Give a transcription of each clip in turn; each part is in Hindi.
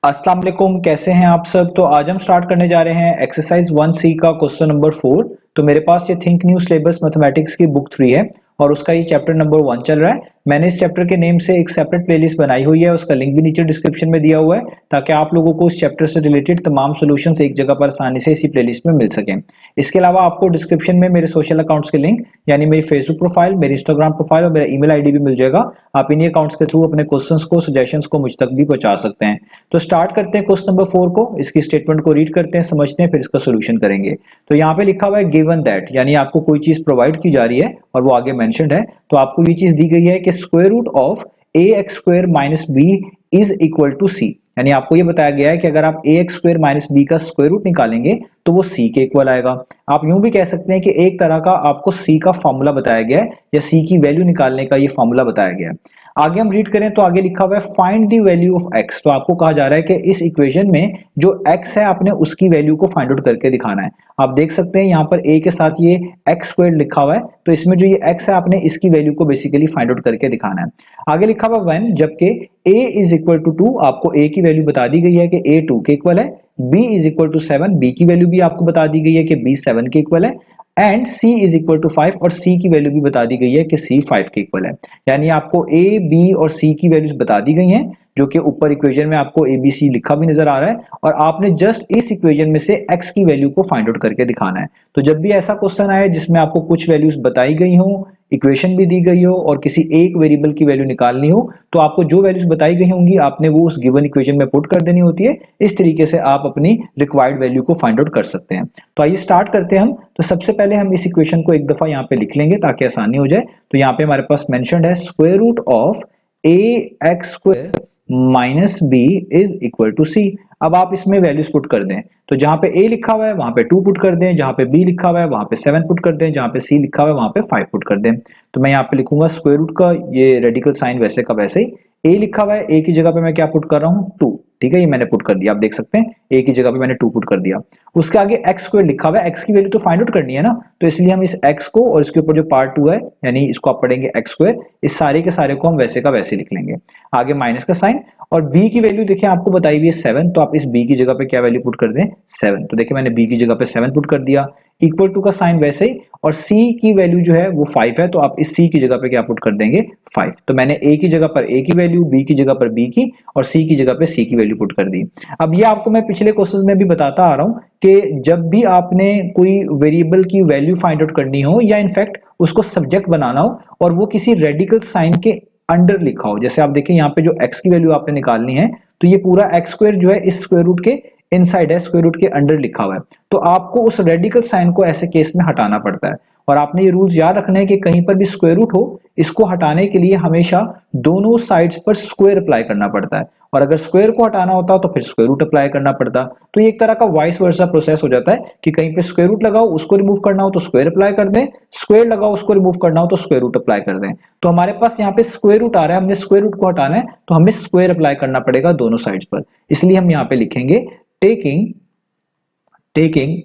अस्सलाम वालेकुम, कैसे हैं आप सब। तो आज हम स्टार्ट करने जा रहे हैं एक्सरसाइज 1C का क्वेश्चन नंबर 4। तो मेरे पास ये थिंक न्यू सिलेबस मैथमेटिक्स की बुक 3 है और उसका ये चैप्टर नंबर 1 चल रहा है। मैंने इस चैप्टर के नेम से एक सेपरेट प्लेलिस्ट बनाई हुई है, उसका लिंक भी नीचे डिस्क्रिप्शन में दिया हुआ है ताकि आप लोगों को इस चैप्टर से रिलेटेड तमाम सॉल्यूशंस एक जगह पर आसानी से इसी प्लेलिस्ट में मिल सकें। इसके अलावा आपको डिस्क्रिप्शन में मेरे सोशल अकाउंट्स के लिंक यानी मेरी फेसबुक प्रोफाइल, मेरी इंस्टाग्राम प्रोफाइल और मेरा ईमेल आईडी भी मिल जाएगा। आप इन्हीं अकाउंट्स के थ्रू अपने क्वेश्चंस को, सजेशंस को मुझ तक भी पहुंचा सकते हैं। तो स्टार्ट करते हैं क्वेश्चन नंबर 4 को। इसकी स्टेटमेंट को रीड करते हैं, समझते हैं, फिर इसका सोल्यूशन करेंगे। तो यहाँ पे लिखा हुआ है गिवन दैट, यानी आपको कोई चीज प्रोवाइड की जा रही है और वो आगे मेंशन्ड है। तो आपको ये चीज दी गई है कि square root of ax square minus B is equal to C, यानी आपको ये बताया गया है कि अगर आप ax स्क्वायर माइनस बी का स्क्वायर रूट निकालेंगे तो वो c के इक्वल आएगा। आप यूं भी कह सकते हैं कि एक तरह का आपको c का फॉर्मूला बताया गया है या c की वैल्यू निकालने का ये फॉर्मूला बताया गया है। आगे हम रीड करें तो आगे लिखा हुआ है find the value of x। तो आपको कहा जा रहा है कि इस इक्वेशन में जो x है आपने उसकी वैल्यू को फाइंड आउट करके दिखाना है। आप देख सकते हैं यहाँ पर a के साथ ये x स्क्वायर लिखा हुआ है, तो इसमें जो ये x है आपने इसकी वैल्यू को बेसिकली फाइंड आउट करके दिखाना है। आगे लिखा हुआ व्हेन, जबकि a इज इक्वल टू 2, आपको a की वैल्यू बता दी गई है कि a 2 के इक्वल है, b is equal to 7, b की वैल्यू भी आपको बता दी गई है कि b 7 के इक्वल है, and c is equal to 5, और c की वैल्यू भी बता दी गई है कि c 5 के इक्वल है। यानी आपको a, b और c की वैल्यूज बता दी गई हैं, जो कि ऊपर इक्वेशन में आपको a b c लिखा भी नजर आ रहा है, और आपने जस्ट इस इक्वेशन में से x की वैल्यू को फाइंड आउट करके दिखाना है। तो जब भी ऐसा क्वेश्चन आए जिसमें आपको कुछ वैल्यूज बताई गई हो, इक्वेशन भी दी गई हो और किसी एक वेरिएबल की वैल्यू निकालनी हो, तो आपको जो वैल्यूज बताई गई होंगी आपने वो उस गिवन इक्वेशन में पुट कर देनी होती है। इस तरीके से आप अपनी रिक्वायर्ड वैल्यू को फाइंड आउट कर सकते हैं। तो आइए स्टार्ट करते हैं हम। तो सबसे पहले हम इस इक्वेशन को एक दफा यहाँ पे लिख लेंगे ताकि आसानी हो जाए। तो यहाँ पे हमारे पास मेंशन्ड है square root of ax square minus B is equal to C. अब आप इसमें वैल्यूज पुट कर दें, तो जहां पे a लिखा हुआ है वहां पे 2 पुट कर दें, जहां पे b लिखा हुआ है वहां पे 7 पुट कर दें, जहां पे c लिखा हुआ है वहां पे 5 पुट कर दें। तो मैं यहाँ पे लिखूंगा स्क्वायर रूट का ये रेडिकल साइन वैसे का वैसे ही, a लिखा हुआ है, a की जगह पे मैं क्या पुट कर रहा हूँ 2, ठीक है, ये मैंने पुट कर दिया। आप देख सकते हैं a की जगह पे मैंने 2 पुट कर दिया। उसके आगे x स्क्वायर लिखा हुआ है, x की वैल्यू तो फाइंड आउट करनी है ना, तो इसलिए हम इस x को और इसके ऊपर जो पार्ट 2 है यानी इसको आप पढ़ेंगे x स्क्वायर, इस सारे के सारे को हम वैसे का वैसे लिख लेंगे। आगे माइनस का साइन, और b की वैल्यू देखिए आपको बताई हुई है 7, तो आप इस b की जगह पे क्या वैल्यू पुट कर दें 7। तो देखिए मैंने b की जगह पे 7 पुट कर दिया, इक्वल टू का साइन वैसे ही, और c की वैल्यू जो है वो 5 है, तो आप इस c की जगह पे क्या पुट कर देंगे 5। तो मैंने a की जगह पर a की वैल्यू, b की जगह पर b की और c की जगह पे c की वैल्यू पुट कर दी। अब ये आपको मैं पिछले क्वेश्चन में भी बताता आ रहा हूं कि जब भी आपने कोई वेरिएबल की वैल्यू फाइंड आउट करनी हो या इनफैक्ट उसको सब्जेक्ट बनाना हो और वो किसी रेडिकल साइन के अंडर लिखा हो, जैसे आप देखें यहाँ पे जो x की वैल्यू आपने निकालनी है तो ये पूरा x स्क्वायर जो है इस स्क्वायर रूट के इनसाइड है, स्क्वायर रूट के अंडर लिखा हुआ है, तो आपको उस रेडिकल साइन को ऐसे केस में हटाना पड़ता है। और आपने ये रूल्स याद रखना है कि कहीं पर भी स्क्वायर रूट हो, इसको हटाने के लिए हमेशा दोनों साइड्स पर स्क्वायर अप्लाई करना पड़ता है, और अगर स्क्वायर को हटाना होता तो फिर स्क्वायर रूट अप्लाई करना पड़ता। तो ये एक तरह का वाइस वर्सा प्रोसेस हो जाता है कि कहीं पे स्क्वायर रूट लगाओ, उसको रिमूव करना हो तो स्क्वायर अप्लाई कर दें, स्क्वायर लगाओ उसको रिमूव करना हो तो स्क्वायर रूट अप्लाई कर दें। तो हमारे पास यहाँ पे स्क्वायर रूट आ रहा है, हमने स्क्वायर रूट को हटाना है तो हमें स्क्वायर अप्लाई करना पड़ेगा दोनों साइड्स पर, इसलिए हम यहाँ पे लिखेंगे taking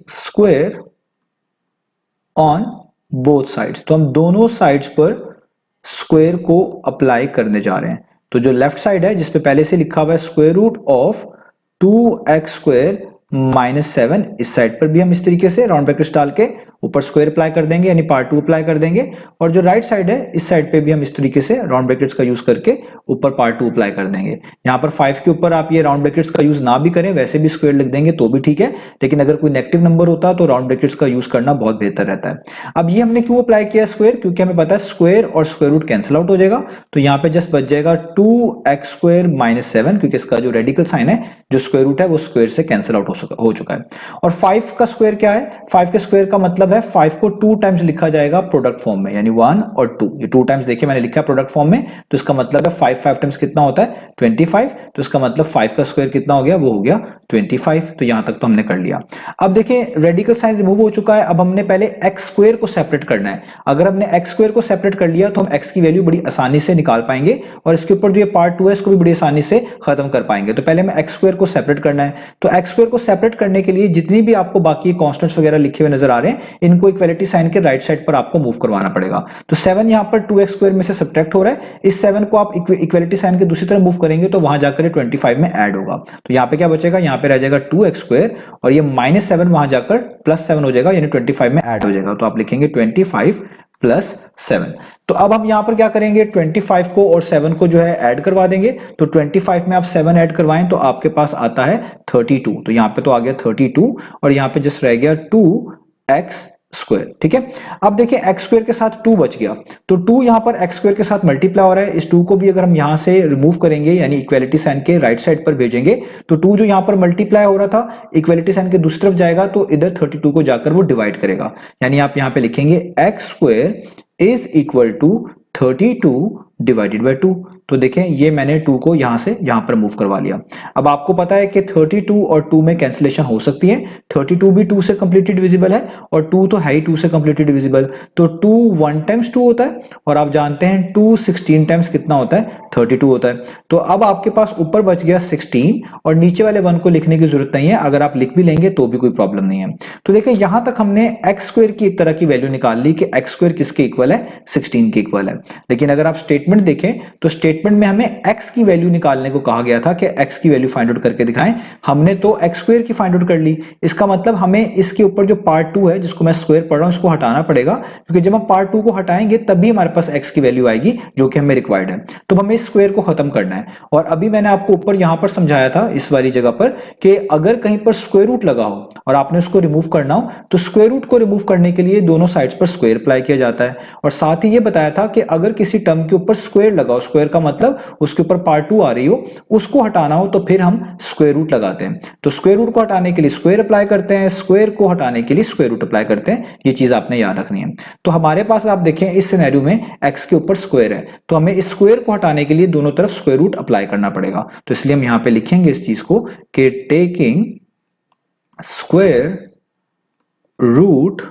square on both sides. तो हम दोनों साइड्स पर स्क्वायर को अप्लाई करने जा रहे हैं। तो जो लेफ्ट साइड है जिसपे पहले से लिखा हुआ है square root of 2x square minus 7, इस साइड पर भी हम इस तरीके से राउंड ब्रैकेट्स डाल के ऊपर स्क्वायर अप्लाई कर देंगे यानी पार्ट 2 अप्लाई कर देंगे, और जो राइट साइड है इस साइड पे भी हम इस तरीके से राउंड ब्रैकेट्स का यूज करके ऊपर पार्ट 2 अप्लाई कर देंगे। यहाँ पर 5 के ऊपर आप ये राउंड ब्रैकेट्स का यूज ना भी करें, वैसे भी स्क्वायर लिख देंगे तो भी ठीक है, लेकिन अगर कोई नेगेटिव नंबर होता तो राउंड ब्रैकेट्स का यूज करना बहुत बेहतर रहता है। अब ये हमने क्यों अप्लाई किया स्क्वायर, क्योंकि हमें पता है स्क्वायर और स्क्वायर रूट कैंसिल आउट हो जाएगा, तो यहाँ पे जस्ट बच जाएगा 2x स्क्वायर माइनस 7, क्योंकि इसका जो रेडिकल साइन है जो स्क्वायर रूट है वो स्क्वायर से कैंसिल आउट हो चुका है। और 5 का स्क्वायर क्या है, 5 के स्क्वायर का मतलब है 5 को 2 टाइम्स लिखा जाएगा प्रोडक्ट फॉर्म में, यानी 1 और 2, ये 2 टाइम्स देखिए मैंने लिखा प्रोडक्ट फॉर्म में, तो इसका मतलब है 5 टाइम्स कितना होता है 25, तो इसका मतलब 5 का स्क्वायर कितना हो गया, वो हो गया 25। तो यहां तक तो हमने कर लिया। अब देखिए रेडिकल साइन रिमूव हो चुका है, अब हमने पहले एक्स स्क्वायर को सेपरेट करना है। अगर हमने एक्स स्क्वायर को सेपरेट कर लिया तो हम एक्स की वैल्यू बड़ी आसानी से निकाल पाएंगे, और इसके ऊपर जो ये पार्ट 2 है इसको भी बड़ी आसानी से खत्म कर पाएंगे। तो पहले हमें एक्स स्क्वायर को सेपरेट करना है, तो एक्स स्क्वायर को सेपरेट करने के लिए जितनी भी आपको बाकी कॉन्स्टेंट्स वगैरह लिखे हुए नजर आ रहे हैं इनको इक्वलिटी साइन के राइट साइड पर आपको मूव करवाना पड़ेगा। तो 7 यहाँ पर 2x स्क्वायर में से सब्ट्रैक्ट हो रहा है, इस 7 को आप इक्वलिटी साइन के दूसरी तरफ मूव करेंगे तो वहां जाकर 25 में ऐड होगा। तो यहाँ पे क्या बचेगा, यहाँ पे रह जाएगा 2x स्क्वायर और ये -7 वहां जाकर +7 हो जाएगा, यानी 25 में ऐड हो जाएगा। तो आप लिखेंगे 25 + 7। तो अब हम यहां पर क्या करेंगे, 25 को और 7 को जो है ऐड करवा देंगे। तो 25 में आप 7 ऐड करवाएं तो आपके पास आता है 32। तो यहां पे तो आ गया 32 और यहां पे जस्ट रह गया 2x स्क्वायर। ठीक है, अब देखिए x स्क्वायर के साथ 2 बच गया, तो 2 यहां पर x स्क्वायर के साथ मल्टीप्लाई हो रहा है। इस 2 को भी अगर हम यहां से रिमूव करेंगे यानी इक्वलिटी साइन के राइट साइड पर भेजेंगे तो 2 जो यहां पर मल्टीप्लाई हो रहा था इक्वलिटी साइन के दूसरी तरफ जाएगा तो इधर 32 को जाकर वो डिवाइड करेगा, यानी आप यहां पे लिखेंगे x square is equal to 32 divided by 2। तो देखें ये मैंने 2 को यहां से यहां पर मूव करवा लिया। अब आपको पता है कि 32 और 2 में कैंसिलेशन हो सकती है, 32 भी 2 से कंप्लीटली डिविजिबल है और 2 तो है ही 2 से कंप्लीटली डिविजिबल। तो 2 1 टाइम्स 2 होता है और आप जानते हैं 2 16 टाइम्स कितना होता है, 32 होता है। तो अब आपके पास ऊपर बच गया 16 और नीचे वाले 1 को लिखने की जरूरत नहीं है, अगर आप लिख भी लेंगे तो भी कोई प्रॉब्लम नहीं है। तो देखिए यहां तक हमने एक्स स्क्वायर की एक तरह की वैल्यू निकाल ली कि एक्स स्क्वायर किसके इक्वल है, 16 के इक्वल है। लेकिन अगर आप स्टेटमेंट देखें तो स्टेटमेंट में हमें x की वैल्यू निकालने को कहा गया था कि x की वैल्यू फाइंड आउट करके दिखाएं। हमने तो x स्क्वायर की फाइंड आउट कर ली, इसका मतलब हमें इसके ऊपर जो पार्ट 2 है जिसको मैं स्क्वायर पढ़ रहा हूं इसको हटाना पड़ेगा, क्योंकि जब हम पार्ट 2 को हटाएंगे तभी हमारे पास x की वैल्यू आएगी जो कि हमें रिक्वायर्ड है। तो हमें इस स्क्वायर को खत्म करना है और अभी मैंने आपको ऊपर यहां पर समझाया था इस वाली जगह पर कि अगर कहीं पर स्क्वायर रूट लगा हो और आपने उसको रिमूव करना हो तो स्क्वायर रूट को रिमूव करने के लिए दोनों साइड्स पर स्क्वायर अप्लाई किया जाता है। और साथ ही ये बताया था कि अगर किसी टर्म के ऊपर स्क्वायर लगाओ, स्क्वायर का मतलब उसके ऊपर पार्ट 2 आ रही हो, उसको हटाना हो तो फिर हम स्क्वायर रूट लगाते हैं। तो स्क्वायर रूट को हटाने के लिए स्क्वायर अप्लाई करते हैं, स्क्वायर को हटाने के लिए स्क्वायर रूट अप्लाई करते हैं। ये चीज आपने याद रखनी है। तो हमारे पास आप देखें इस सिनेरियो में x के ऊपर स्क्वायर है तो हमें इस स्क्वायर को हटाने के लिए दोनों तरफ स्क्वायर रूट अप्लाई करना पड़ेगा। तो इसलिए हम यहां पे लिखेंगे इस चीज को कि taking square root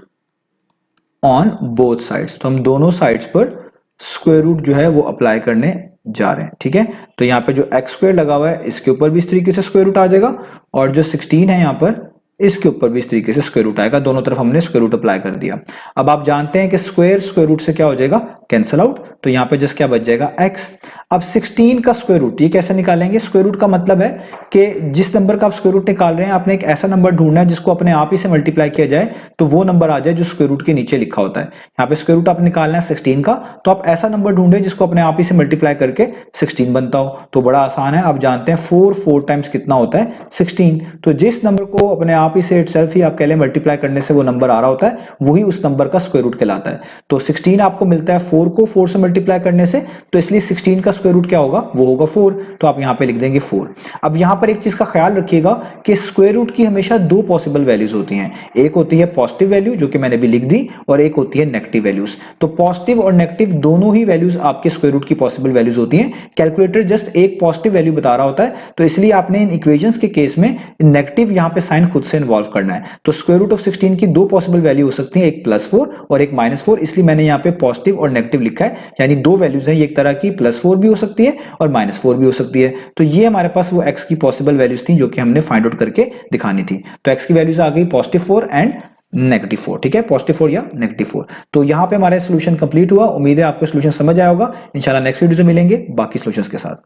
on both sides. तो हम दोनों साइड्स पर स्क्वायर रूट जो है वो अप्लाई करने जा रहे हैं। ठीक है, तो यहाँ पे जो एक्स स्क्वायर लगा हुआ है इसके ऊपर भी इस तरीके से स्क्वायर रूट आ जाएगा और जो 16 है यहाँ पर इसके ऊपर भी इस तरीके से स्क्वायर रूट आएगा। दोनों तरफ हमने स्क्वायर रूट अप्लाई कर दिया। अब आप जानते हैं कि स्क्वायर स्क्वायर रूट से क्या हो जाएगा, कैंसिल आउट। तो यहाँ पे जस्ट क्या बच जाएगा x। अब 16 का स्क्वायर रूट ये कैसे निकालेंगे, स्क्वायर रूट का मतलब है कि जिस नंबर का आप स्क्वायर रूट निकाल रहे हैं आपने एक ऐसा नंबर ढूंढना है जिसको अपने आप ही से मल्टीप्लाई किया जाए तो वो नंबर आ जाए जो स्क्वायर रूट के नीचे लिखा होता है। यहाँ पे स्क्वायर रूट आप निकालना है 16 का, तो आप ऐसा नंबर ढूंढे जिसको अपने आप ही से मल्टीप्लाई करके 16 बनता हो। तो बड़ा आसान है, आप जानते हैं 4 टाइम्स कितना होता है, 16। तो जिस नंबर को अपने आप ही से इटसेल्फ ही आप कह लें मल्टीप्लाई करने से वो नंबर आ रहा होता है वही उस नंबर का स्क्वायर रूट कहलाता है। तो 16 आपको मिलता है 4 को 4 से मल्टीप्लाई करने से, तो इसलिए 16 का स्क्वायर रूट क्या होगा, वो होगा 4। तो आप यहां पे लिख देंगे 4। अब यहां पर एक चीज का ख्याल रखिएगा कि स्क्वायर रूट की हमेशा दो पॉसिबल वैल्यूज होती हैं, एक होती है पॉजिटिव वैल्यू जो कि मैंने भी लिख दी और एक होती है नेगेटिव वैल्यूज। तो पॉजिटिव और नेगेटिव दोनों ही वैल्यूज आपके स्क्वायर रूट की पॉसिबल वैल्यूज होती हैं। कैलकुलेटर जस्ट एक पॉजिटिव वैल्यू बता रहा होता है, तो इसलिए आपने इन इक्वेशंस के केस में नेगेटिव यहां पे साइन खुद से इन्वॉल्व करना है। तो स्क्वायर रूट ऑफ 16 की दो पॉसिबल वैल्यू हो सकती है, एक +4 और एक -4, इसलिए मैंने यहां पे पॉजिटिव और नेगेटिव लिखा है, यानी दो वैल्यूज हैं, एक तरह की +4 भी हो सकती है और -4 भी हो सकती है। तो ये हमारे पास वो x की पॉसिबल वैल्यूज थी जो कि हमने फाइंड आउट करके दिखानी थी। तो x की वैल्यूज आ गई +4 एंड -4। ठीक है, +4 या -4। तो यहां पे हमारा सोल्यूशन कंप्लीट हुआ। उम्मीद है आपको सोल्यूशन समझ आया होगा। इंशाल्लाह नेक्स्ट वीडियो से मिलेंगे बाकी सोल्यूशंस के साथ।